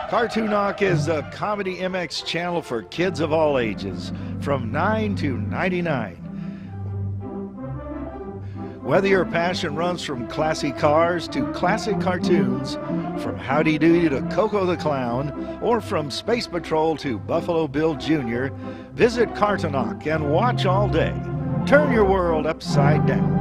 Cartoonock is the Comedy MX channel for kids of all ages, from 9 to 99. Whether your passion runs from classy cars to classic cartoons, from Howdy Doody to Coco the Clown, or from Space Patrol to Buffalo Bill Jr., visit Cartoonock and watch all day. Turn your world upside down.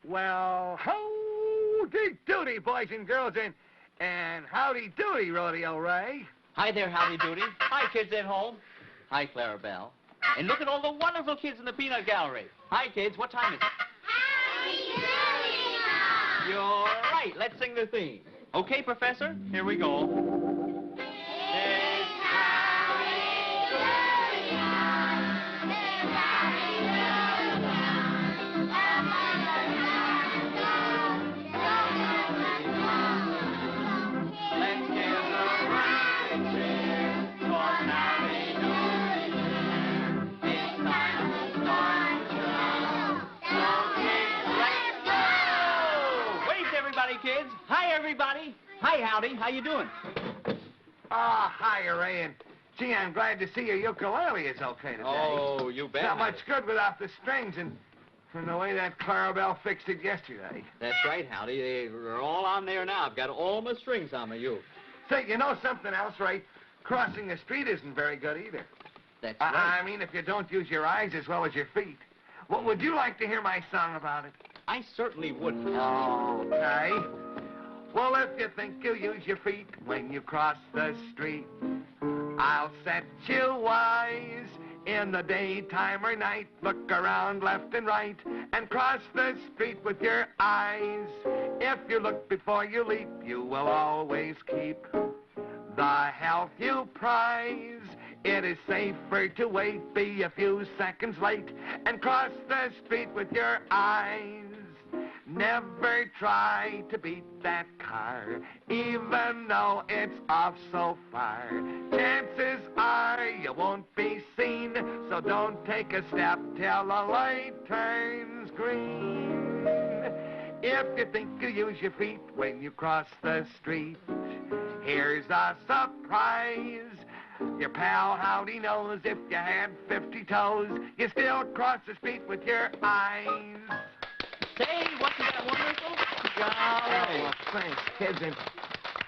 Well, howdy doody, boys and girls, and howdy doody, Rodeo Ray. Hi there, Howdy Doody. Hi, kids at home. Hi, Clarabelle. And look at all the wonderful kids in the peanut gallery. Hi, kids. What time is it? Howdy Doody! You're right. Let's sing the theme. Okay, Professor? Here we go. Kids. Hi, everybody. Hi, Howdy. How you doing? Hi, Ray, and gee, I'm glad to see your ukulele is okay today. Oh, you bet. Not much good without the strings, and from the way that Clarabelle fixed it yesterday. That's right, Howdy. They're all on there now. I've got all my strings on my uke. Say, you know something else, Ray? Crossing the street isn't very good either. That's right. I mean, if you don't use your eyes as well as your feet. What would you like to hear my song about it? I certainly wouldn't. Okay. Well, if you think you'll use your feet when you cross the street, I'll set you wise. In the daytime or night, look around left and right and cross the street with your eyes. If you look before you leap, you will always keep the health you prize. It is safer to wait, be a few seconds late, and cross the street with your eyes. Never try to beat that car, even though it's off so far. Chances are you won't be seen, so don't take a step till the light turns green. If you think you use your feet when you cross the street, here's a surprise. Your pal Howdy knows if you had 50 toes, you still cross the street with your eyes. Say, wasn't that wonderful? Oh, thanks, kids.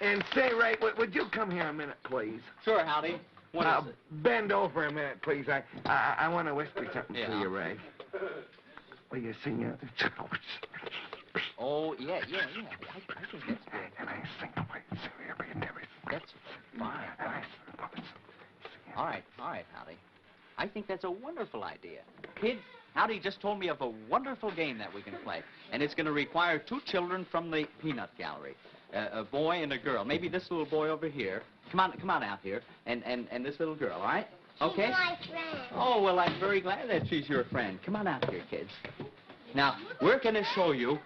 And say, Ray, would you come here a minute, please? Sure, Howdy. What is it? Bend over a minute, please. I want to whisper something to you, Ray. Will you sing it? Oh, yeah. I think that's good. And I sing away. That's fine. All right, Howdy. I think that's a wonderful idea. Kids, Howdy just told me of a wonderful game that we can play, and it's going to require two children from the peanut gallery, a boy and a girl. Maybe this little boy over here. Come on out here, and this little girl, all right? Okay? She's my friend. Oh, well, I'm very glad that she's your friend. Come on out here, kids. Now, we're going to show you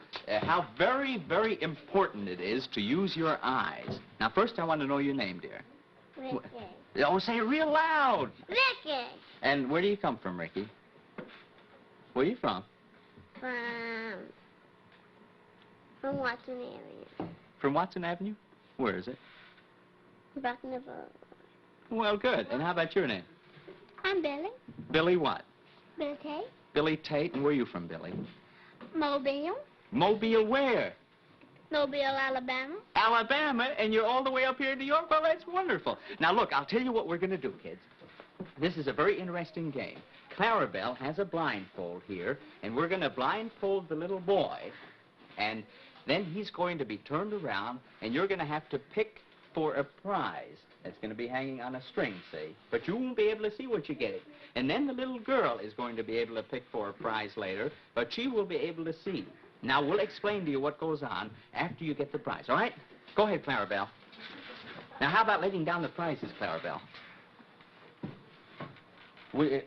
how very, very important it is to use your eyes. Now, first, I want to know your name, dear. Ricky. Oh, say it real loud. Ricky. And where do you come from, Ricky? Where are you from? From Watson Avenue. From Watson Avenue? Where is it? Back in the boat. Well, good. And how about your name? I'm Billy. Billy what? Billy Tate. Billy Tate. And where are you from, Billy? Mobile. Mobile where? Mobile, Alabama. Alabama, and you're all the way up here in New York? Well, that's wonderful. Now, look, I'll tell you what we're going to do, kids. This is a very interesting game. Clarabelle has a blindfold here, and we're going to blindfold the little boy, and then he's going to be turned around, and you're going to have to pick for a prize that's going to be hanging on a string, see? But you won't be able to see what you're getting. And then the little girl is going to be able to pick for a prize later, but she will be able to see. Now, we'll explain to you what goes on after you get the prize, all right? Go ahead, Clarabelle. Now, how about letting down the prizes, Clarabelle?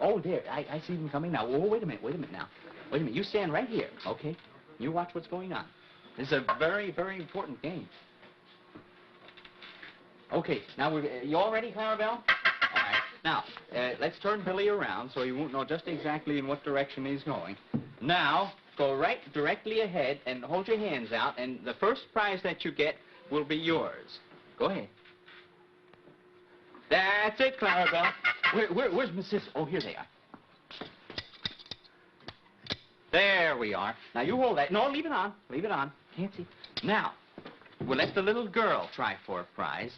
Oh, there, I see them coming now. Oh, wait a minute now. Wait a minute, you stand right here, okay? You watch what's going on. This is a very, very important game. Okay, now, you all ready, Clarabelle? All right. Now, let's turn Billy around so he won't know just exactly in what direction he's going. Now, go right directly ahead and hold your hands out, and the first prize that you get will be yours. Go ahead. That's it, Clarabelle. Where's Mrs. Oh, here they are. There we are. Now, you hold that. No, leave it on. Leave it on. Can't see. Now, we'll let the little girl try for a prize.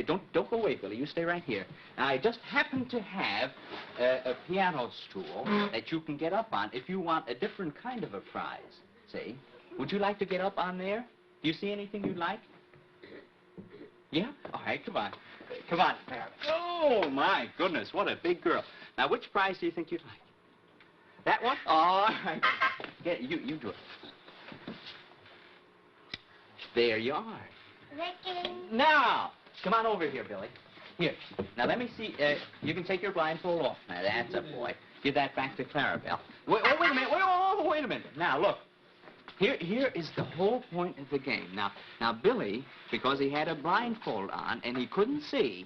Don't go away, Billy. You stay right here. Now, I just happen to have a piano stool that you can get up on if you want a different kind of a prize. See? Would you like to get up on there? Do you see anything you'd like? Yeah? All right, come on. Come on. Oh, my goodness, what a big girl. Now, which prize do you think you'd like? That one? All right. Yeah, you do it. There you are. Ricky. Now, come on over here, Billy. Here. Now, let me see. You can take your blindfold off. Now, that's a boy. Give that back to Clarabelle. Wait a minute. Wait a minute. Now, look. Here is the whole point of the game. Now, Billy, because he had a blindfold on and he couldn't see,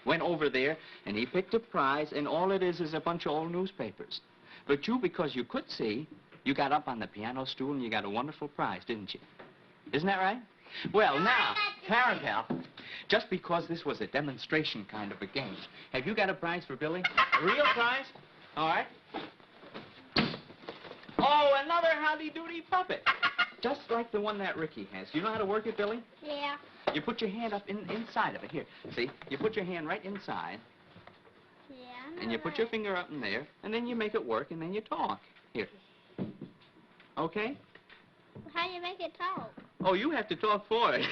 went over there and he picked a prize, and all it is a bunch of old newspapers. But you, because you could see, you got up on the piano stool and you got a wonderful prize, didn't you? Isn't that right? Well, now, Clarabelle, just because this was a demonstration kind of a game, have you got a prize for Billy? A real prize? All right. Oh, another Howdy Doody puppet. Just like the one that Ricky has. Do you know how to work it, Billy? Yeah. You put your hand up inside of it. Here, see? You put your hand right inside, Yeah. and you put your finger up in there, and then you make it work, and then you talk. Here. Okay? How do you make it talk? Oh, you have to talk for it.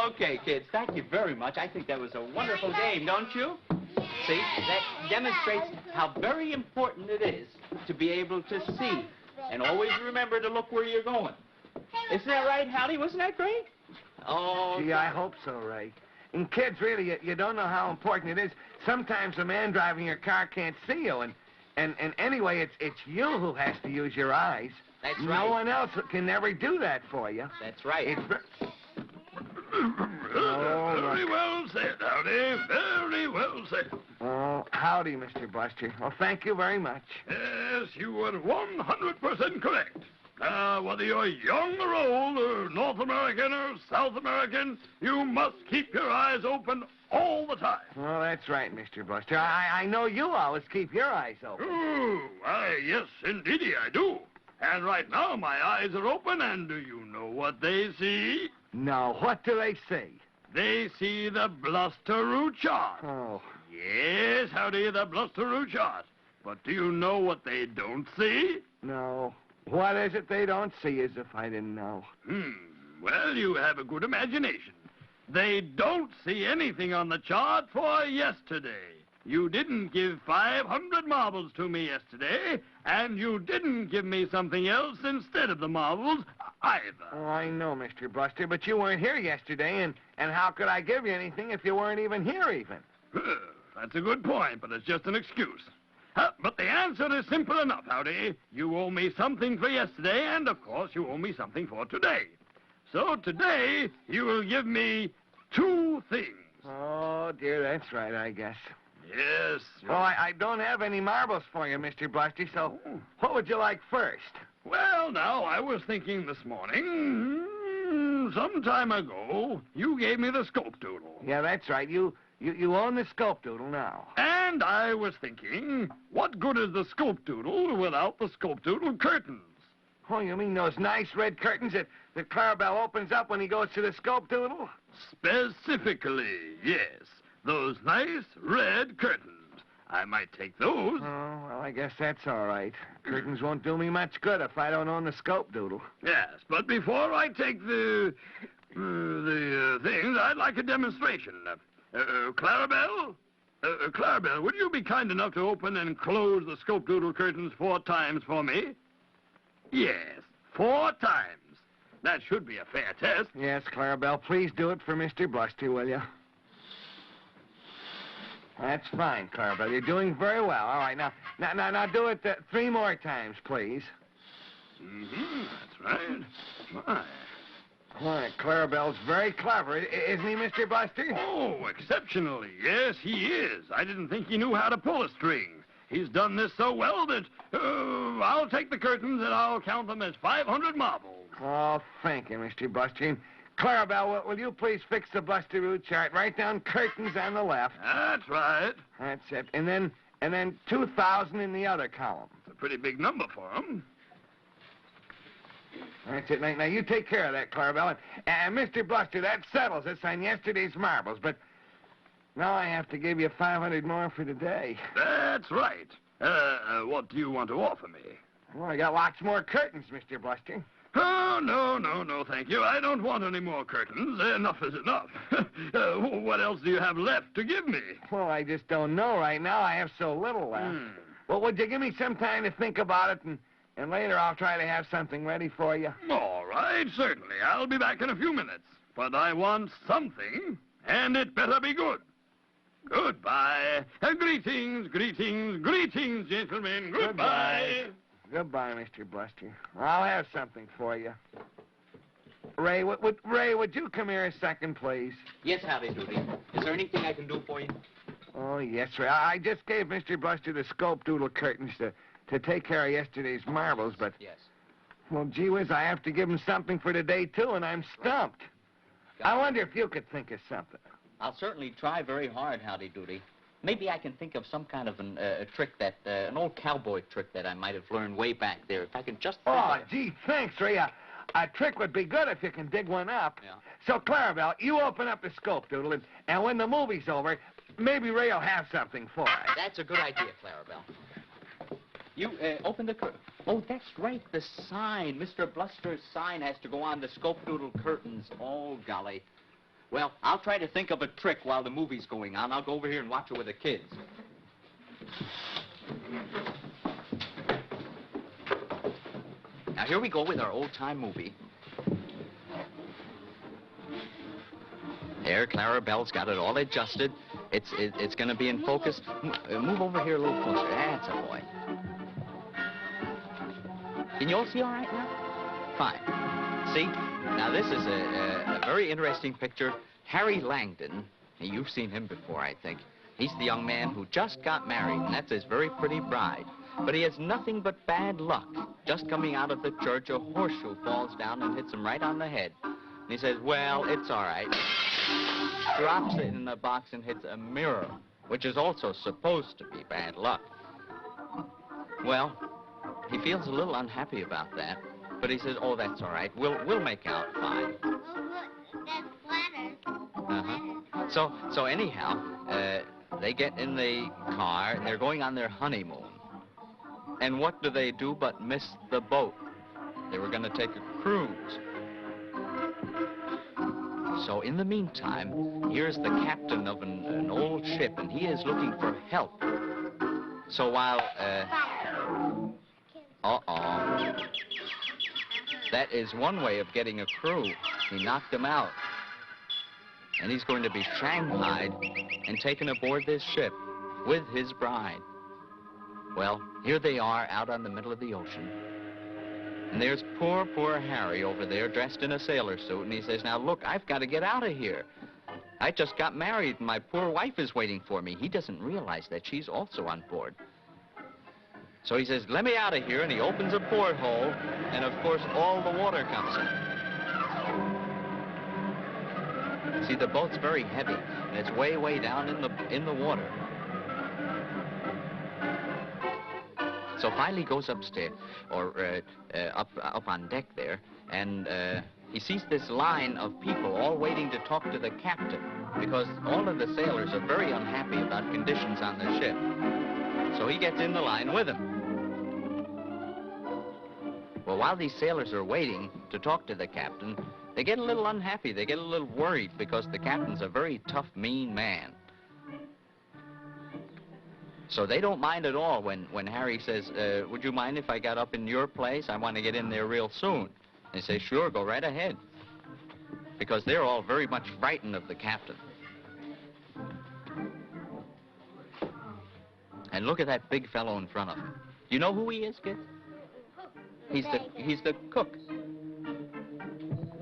Okay, kids, thank you very much. I think that was a wonderful game, don't you? See, that demonstrates how very important it is to be able to see. And always remember to look where you're going. Isn't that right, Howdy? Wasn't that great? Oh, Gee, I hope so, Ray. And kids, really, you don't know how important it is. Sometimes the man driving your car can't see you, and anyway, it's you who has to use your eyes. That's No right. one else can ever do that for you. That's right. It's Very well said, Howdy. Very well said. Oh, howdy, Mr. Bluster. Well, thank you very much. Yes, you were 100% correct. Whether you're young or old, or North American or South American, you must keep your eyes open all the time. Well, that's right, Mr. Bluster. I know you always keep your eyes open. Oh, why, yes, indeedy, I do. And right now, my eyes are open, and do you know what they see? No, what do they see? They see the Bluster chart. Oh, Yes, Howdy, the Bluster chart. But do you know what they don't see? no. What is it they don't see as if I didn't know? Well, you have a good imagination. They don't see anything on the chart for yesterday. You didn't give 500 marbles to me yesterday, and you didn't give me something else instead of the marbles either. Oh, I know, Mr. Bluster, but you weren't here yesterday, and how could I give you anything if you weren't even here even? That's a good point, but it's just an excuse. But the answer is simple enough, Howdy. You owe me something for yesterday, and of course you owe me something for today. So today, you will give me 2 things. Oh, dear, that's right, I guess. Yes. Well, I don't have any marbles for you, Mr. Bluster, so what would you like first? Well, now, I was thinking this morning, some time ago, you gave me the scope doodle. Yeah, that's right. You own the scope doodle now. And I was thinking, what good is the scope doodle without the scope doodle curtains? Oh, you mean those nice red curtains that Clarabelle opens up when he goes to the scope doodle? Specifically, yes. Those nice red curtains. I might take those. Oh, well, I guess that's all right. Curtains won't do me much good if I don't own the scope doodle. Yes, but before I take the things, I'd like a demonstration. Clarabelle? Clarabelle, would you be kind enough to open and close the scope doodle curtains 4 times for me? Yes, 4 times. That should be a fair test. Yes, Clarabelle, please do it for Mr. Bluster, will you? That's fine, Clarabelle. You're doing very well. All right, now do it 3 more times, please. That's right. My. Why, Clarabelle's very clever, isn't he, Mr. Bluster? Oh, exceptionally. Yes, he is. I didn't think he knew how to pull a string. He's done this so well that I'll take the curtains and I'll count them as 500 marbles. Oh, thank you, Mr. Bluster. Clarabelle, will you please fix the Bluster-oo chart? Write down curtains on the left. That's right. That's it. And then 2,000 in the other column. It's a pretty big number for him. That's it. Now, you take care of that, Clarabelle. And Mr. Bluster, that settles us on yesterday's marbles. But now I have to give you 500 more for today. That's right. What do you want to offer me? Well, I got lots more curtains, Mr. Bluster. Oh, no, thank you. I don't want any more curtains. Enough is enough. What else do you have left to give me? Well, I just don't know right now. I have so little left. Well, would you give me some time to think about it, and later I'll try to have something ready for you? All right, certainly. I'll be back in a few minutes. But I want something, and it better be good. Goodbye. Greetings, gentlemen. Goodbye. Goodbye, Mr. Bluster. I'll have something for you. Ray, would you come here a second, please? Yes, Howdy Doody. Is there anything I can do for you? Oh, yes, Ray. I just gave Mr. Bluster the scope doodle curtains to take care of yesterday's marbles, but... Yes. Well, gee whiz, I have to give him something for today, too, and I'm stumped. I wonder if you could think of something. I'll certainly try very hard, Howdy Doody. Maybe I can think of some kind of a trick an old cowboy trick that I might have learned way back there. If I can just think of it. Gee, thanks, Ray. A trick would be good if you can dig one up. Yeah. So, Clarabelle, you open up the scope doodle, and when the movie's over, maybe Ray will have something for us. That's a good idea, Clarabelle. You open the curtain. Oh, that's right, the sign. Mr. Bluster's sign has to go on the scope doodle curtains. Oh, golly. Well, I'll try to think of a trick while the movie's going on. I'll go over here and watch it with the kids. Now, here we go with our old-time movie. There, Clarabelle's got it all adjusted. It's going to be in focus. Move over here a little closer. That's a boy. Can you all see all right now? Fine. See? Now, this is a very interesting picture. Harry Langdon, you've seen him before, I think. He's the young man who just got married, and that's his very pretty bride. But he has nothing but bad luck. Just coming out of the church, a horseshoe falls down and hits him right on the head. And he says, well, it's all right. Drops it in the box and hits a mirror, which is also supposed to be bad luck. Well, he feels a little unhappy about that. But he says, oh, that's all right. We'll make out fine. Oh, look, that's flatters. So anyhow, they get in the car, and they're going on their honeymoon. And what do they do but miss the boat? They were going to take a cruise. So in the meantime, here's the captain of an old ship, and he is looking for help. So while, that is one way of getting a crew. He knocked them out. And he's going to be shanghaied and taken aboard this ship with his bride. Well, here they are out on the middle of the ocean. And there's poor Harry over there dressed in a sailor suit. And he says, now, look, I've got to get out of here. I just got married and my poor wife is waiting for me. He doesn't realize that she's also on board. So he says, let me out of here, and he opens a porthole, and of course all the water comes in. See, the boat's very heavy, and it's way down in the water. So finally he goes upstairs, or up on deck there, and he sees this line of people all waiting to talk to the captain, because all of the sailors are very unhappy about conditions on the ship. So he gets in the line with them. Well, while these sailors are waiting to talk to the captain, they get a little unhappy. They get a little worried because the captain's a very tough, mean man. So they don't mind at all when Harry says, would you mind if I got up in your place? I want to get in there real soon. They say, sure, go right ahead. Because they're all very much frightened of the captain. And look at that big fellow in front of him. You know who he is, kids? He's the cook.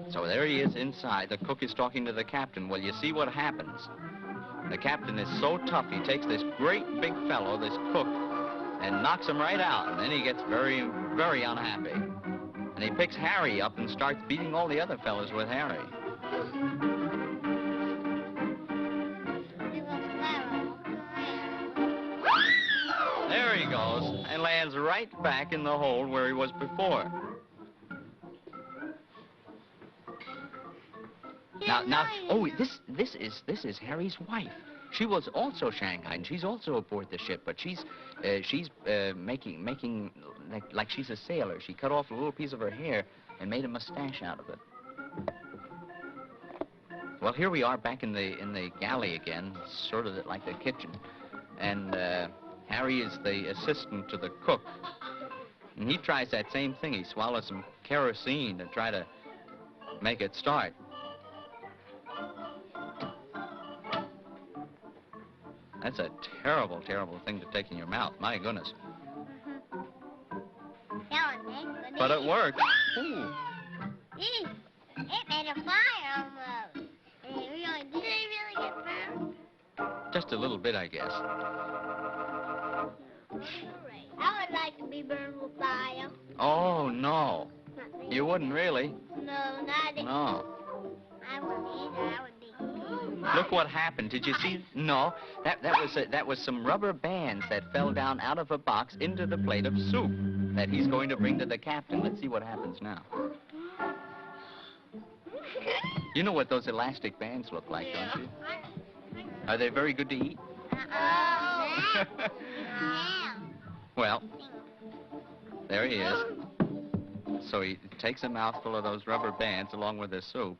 So there he is inside. The cook is talking to the captain. Well, you see what happens. The captain is so tough, he takes this great big fellow, this cook, and knocks him right out. And then he gets very, very unhappy. And he picks Harry up and starts beating all the other fellas with Harry. There he goes, and lands right back in the hole where he was before. Now, oh, this is Harry's wife. She was also shanghaied, and she's also aboard the ship, but she's making like she's a sailor. She cut off a little piece of her hair and made a mustache out of it. Well, here we are back in the galley again, sort of like the kitchen, and Harry is the assistant to the cook, and he tries that same thing. He swallows some kerosene to try to make it start. That's a terrible, terrible thing to take in your mouth. My goodness. But it worked. Ooh. It made a fire almost. Did it really get burned? Just a little bit, I guess. I would like to be burned with fire. Oh, no. You wouldn't really. No, not it. No. I wouldn't either. I would be. Look what happened. Did you see? No. That was some rubber bands that fell down out of a box into the plate of soup that he's going to bring to the captain. Let's see what happens now. You know what those elastic bands look like, don't you? Are they very good to eat? Well, there he is. So he takes a mouthful of those rubber bands along with his soup.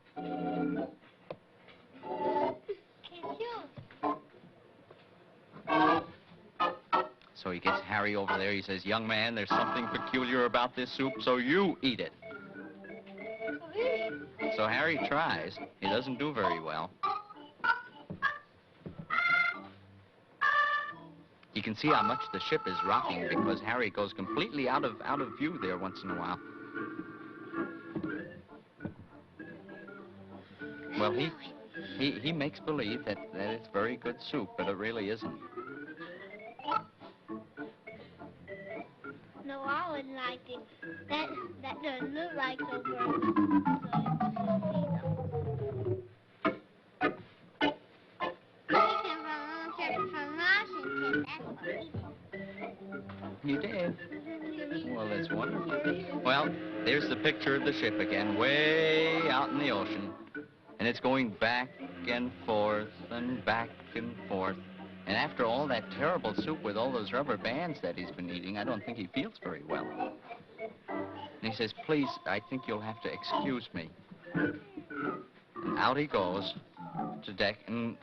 So he gets Harry over there. He says, young man, there's something peculiar about this soup, so you eat it. So Harry tries. He doesn't do very well. You can see how much the ship is rocking because Harry goes completely out of view there once in a while. Well, he makes believe that it's very good soup, but it really isn't. No, I wouldn't like it. That doesn't look like so good. You did? Well, that's wonderful. Well, there's the picture of the ship again, way out in the ocean. And it's going back and forth and back and forth. And after all that terrible soup with all those rubber bands that he's been eating, I don't think he feels very well. And he says, please, I think you'll have to excuse me. And out he goes to deck, and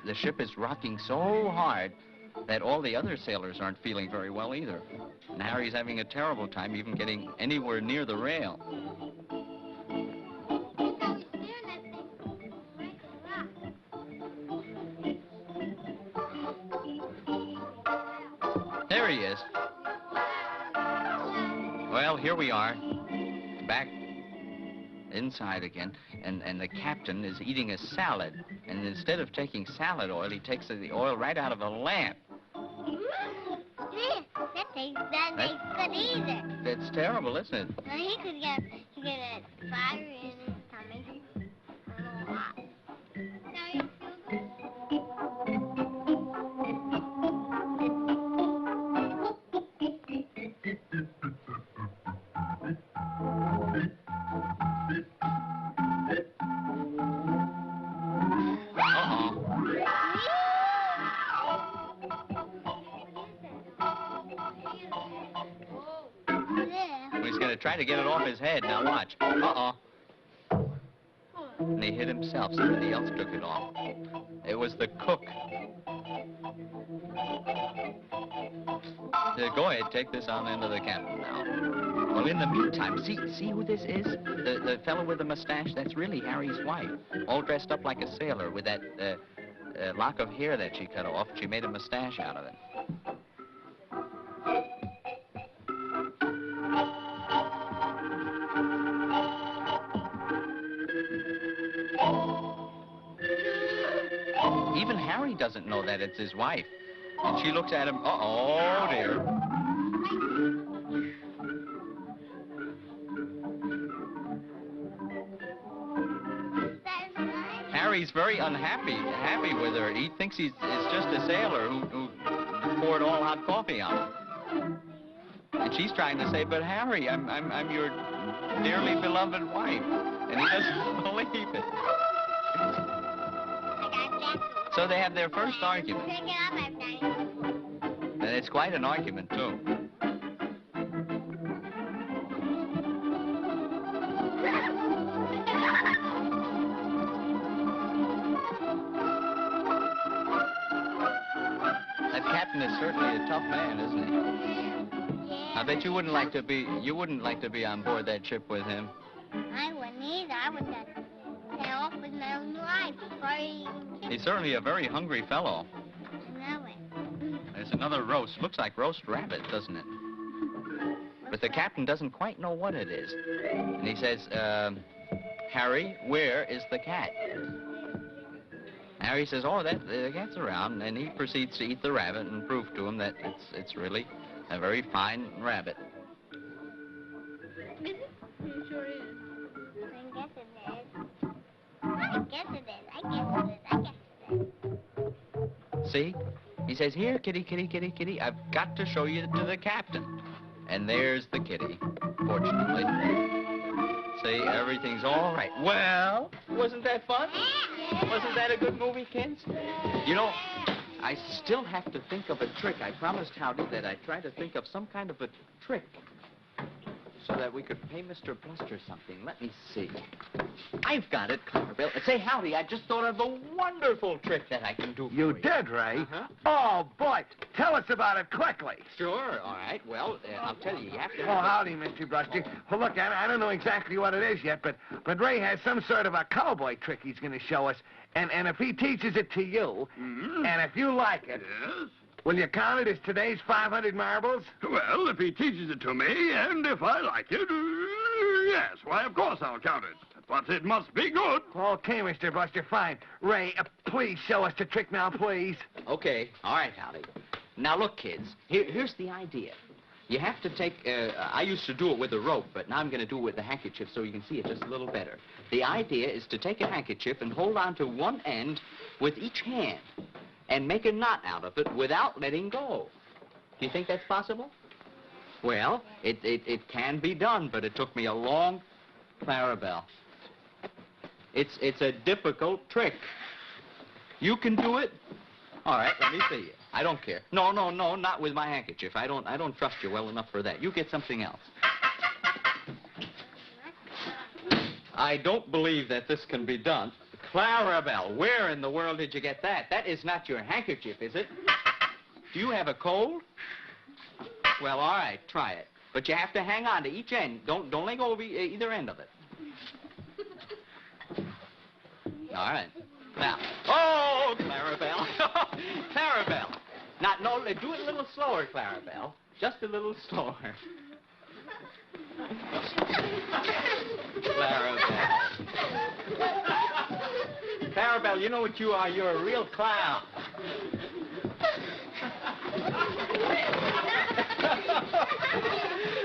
the ship is rocking so hard that all the other sailors aren't feeling very well either. And Harry's having a terrible time even getting anywhere near the rail. There he is. Well, here we are, back inside again, and the captain is eating a salad. And instead of taking salad oil, he takes the oil right out of a lamp. That tastes good either. That's terrible, isn't it? Now he could get a fire in his tummy. A little hot. Now you He's going to try to get it off his head. Now watch. Uh-oh. And he hit himself. Somebody else took it off. It was the cook. go ahead, take this on into the captain now. Well, in the meantime, see who this is? The fellow with the mustache? That's really Harry's wife, all dressed up like a sailor with that lock of hair that she cut off. She made a mustache out of it. Even Harry doesn't know that it's his wife. And she looks at him, oh dear. Harry's very happy with her. He thinks he's just a sailor who poured all hot coffee on him. And she's trying to say, but Harry, I'm your dearly beloved wife. And he doesn't believe it. So they have their first argument. And it's quite an argument, too. That captain is certainly a tough man, isn't he? I bet you wouldn't like to be on board that ship with him. I wouldn't either. I would just stay off with my own life before he even He's certainly a very hungry fellow. I know it. There's another roast. Looks like roast rabbit, doesn't it? But the captain doesn't quite know what it is. And he says, Harry, where is the cat? Harry says, oh, the cat's around. And he proceeds to eat the rabbit and prove to him that it's really a very fine rabbit. Is it? It sure is. I guess it is. See? He says, here, kitty, kitty, kitty, kitty, I've got to show you to the captain. And there's the kitty, fortunately. See, everything's all right. Well, wasn't that fun? Wasn't that a good movie, kids? You know, I still have to think of a trick. I promised Howdy that I'd try to think of some kind of a trick so that we could pay Mr. Bluster something. Let me see. I've got it, Clarabelle. Say, Howdy, I just thought of a wonderful trick that I can do for you. You did, Ray? Uh-huh. Oh, boy. Tell us about it quickly. Sure, all right. Well, I'll tell you, you have to... Oh, howdy, Mr. Bluster. Well, look, I don't know exactly what it is yet, but Ray has some sort of a cowboy trick he's going to show us. And if he teaches it to you, and if you like it, Yes? will you count it as today's 500 marbles? Well, if he teaches it to me, and if I like it, yes, why, of course I'll count it. But it must be good. Okay, Mr. Bluster, fine. Ray, please show us the trick now, please. Okay, all right, Howdy. Now, look, kids, here's the idea. You have to take, I used to do it with a rope, but now I'm going to do it with the handkerchief so you can see it just a little better. The idea is to take a handkerchief and hold on to one end with each hand and make a knot out of it without letting go. Do you think that's possible? Well, it can be done, but it took me a long... Clarabelle. It's a difficult trick. You can do it? All right, let me see you. I don't care. No, not with my handkerchief. I don't trust you well enough for that. You get something else. I don't believe that this can be done. Clarabelle, where in the world did you get that? That is not your handkerchief, is it? Do you have a cold? Well, all right, try it. But you have to hang on to each end. Don't let go of either end of it. All right. Now, oh, Clarabelle. Clarabelle. Now, no, do it a little slower, Clarabelle. Just a little slower. Clarabelle. Clarabelle, you know what you are? You're a real clown.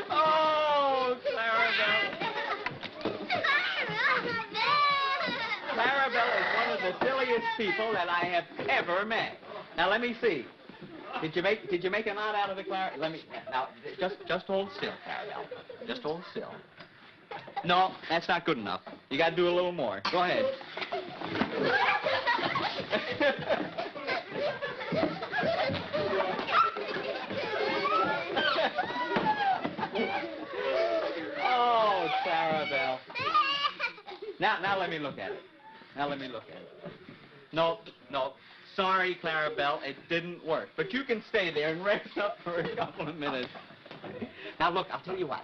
Oh, Clarabelle. Clarabelle is one of the silliest people that I have ever met. Now, let me see. Did you make a knot out of the Clarabelle? Let me, now, just hold still, Clarabelle. Just hold still. No, that's not good enough. You got to do a little more. Go ahead. Oh, Clarabelle. Now let me look at it. Now let me look at it. No. sorry, Clarabelle, it didn't work. But you can stay there and rest up for a couple of minutes. Now, look, I'll tell you what.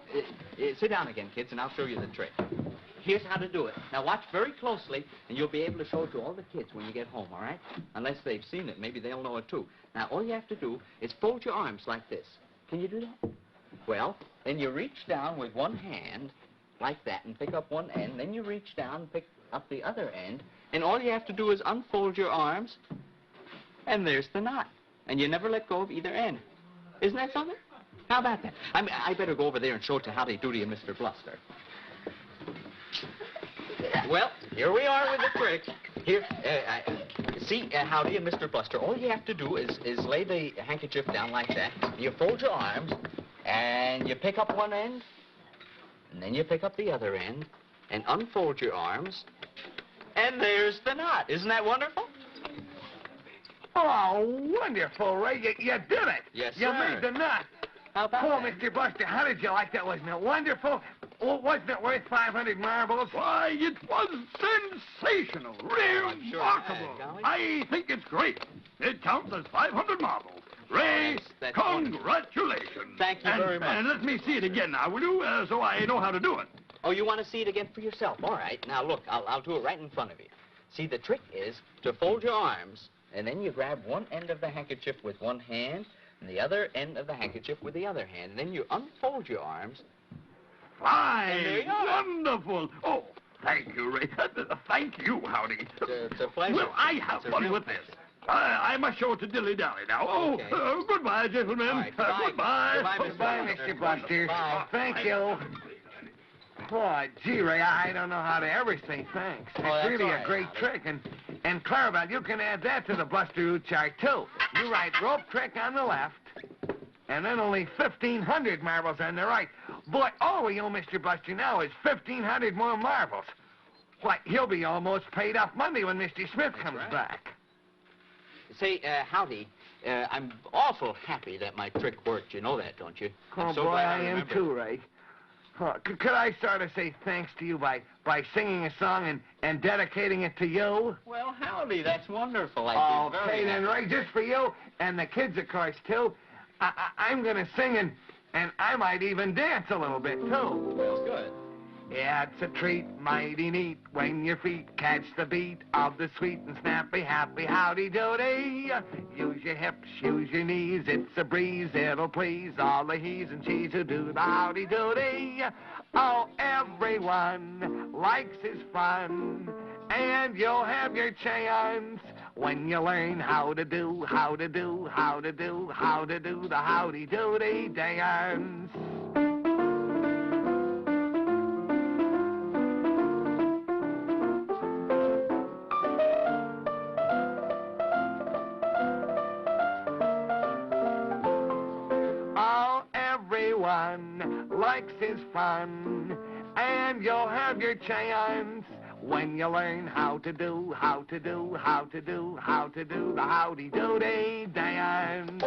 Sit down again, kids, and I'll show you the trick. Here's how to do it. Now, watch very closely, and you'll be able to show it to all the kids when you get home, all right? Unless they've seen it. Maybe they'll know it, too. Now, all you have to do is fold your arms like this. Can you do that? Well, then you reach down with one hand, like that, and pick up one end. Then you reach down and pick up the other end. And all you have to do is unfold your arms, and there's the knot. And you never let go of either end. Isn't that something? How about that? I better go over there and show it to Howdy Doody and Mr. Bluster. Well, here we are with the trick. Here, see, Howdy and Mr. Bluster, all you have to do is lay the handkerchief down like that. You fold your arms, and you pick up one end, and then you pick up the other end, and unfold your arms, and there's the knot. Isn't that wonderful? Oh, wonderful, Ray. You did it. Yes, You sir. made the knot. How about Oh, that? Mr. Bluster, how did you like that? Wasn't it wonderful? Well, wasn't it worth 500 marbles? Why, it was sensational. I'm sure Remarkable. it is, Golly. I think it's great. It counts as 500 marbles. Ray, That's wonderful. congratulations. Thank you very much. And let me see it again now, will you? So I know how to do it. Oh, you want to see it again for yourself? All right. Now, look, I'll do it right in front of you. See, the trick is to fold your arms, and then you grab one end of the handkerchief with one hand, and the other end of the handkerchief with the other hand. And then you unfold your arms. And there Fine. you are. Wonderful. Oh, thank you, Ray. Thank you, Howdy. It's a pleasure. Well, I have It's a fun real with this. pleasure. I must show it to Dilly-Dally now. Oh, Okay. Goodbye, gentlemen. All right, goodbye. Goodbye. Goodbye, Mr. Goodbye, Mr. Bluster. Bye. Thank you. Oh, gee, Ray, I don't know how to ever say thanks. Oh, It's that's really all a right, great Howdy. trick. And Clarabelle, you can add that to the Bluster Root chart, too. You write rope trick on the left, and then only 1,500 marbles on the right. Boy, all we owe Mr. Bluster now is 1,500 more marbles. Why, he'll be almost paid off Monday when Mr. Smith comes right. back. Say, Howdy, I'm awful happy that my trick worked. You know that, don't you? Oh, I'm so boy, glad I am remembered. too, Ray. Could I sort of say thanks to you by singing a song and dedicating it to you? Well, Howdy, that's wonderful. I'd be very Okay, then, happy. Ray, just for you and the kids, of course, too. I'm going to sing and I might even dance a little bit, too. Well, good. Yeah, it's a treat, mighty neat, when your feet catch the beat of the sweet and snappy, happy Howdy Doody. Use your hips, use your knees, it's a breeze, it'll please all the he's and she's who do the Howdy Doody. Oh, everyone likes his fun, and you'll have your chance when you learn how to do the Howdy Doody dance. Everyone likes his fun, and you'll have your chance when you learn how to do the Howdy Doody dance.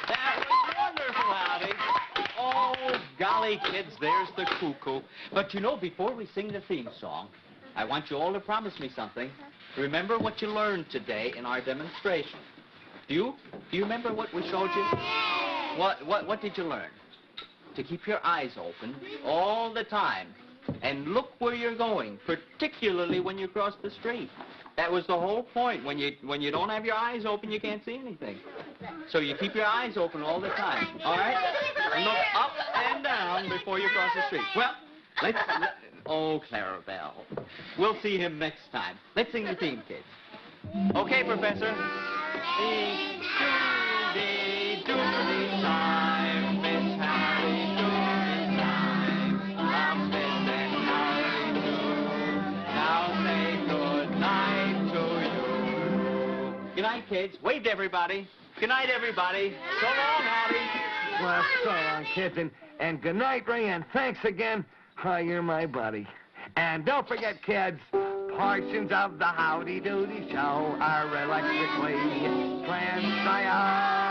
That was wonderful, Howdy. Oh, golly, kids, there's the cuckoo. But you know, before we sing the theme song, I want you all to promise me something. Remember what you learned today in our demonstration. Do you remember what we showed you? What did you learn? To keep your eyes open all the time and look where you're going, particularly when you cross the street. That was the whole point. When you don't have your eyes open, you can't see anything. So you keep your eyes open all the time, all right? And look up and down before you cross the street. Well, oh, Clarabelle. We'll see him next time. Let's sing the theme, kids. Okay, Professor. Doody time, Miss Howdy Doody time. I'm Miss and Howdy Doo. Now say good night to you. Good night, kids. Wave to everybody. Good night, everybody. So long, Howdy. Well, so long, kids, and good night, Ray, and thanks again. You're my buddy. And don't forget, kids, portions of the Howdy Doody show are electrically transcribed.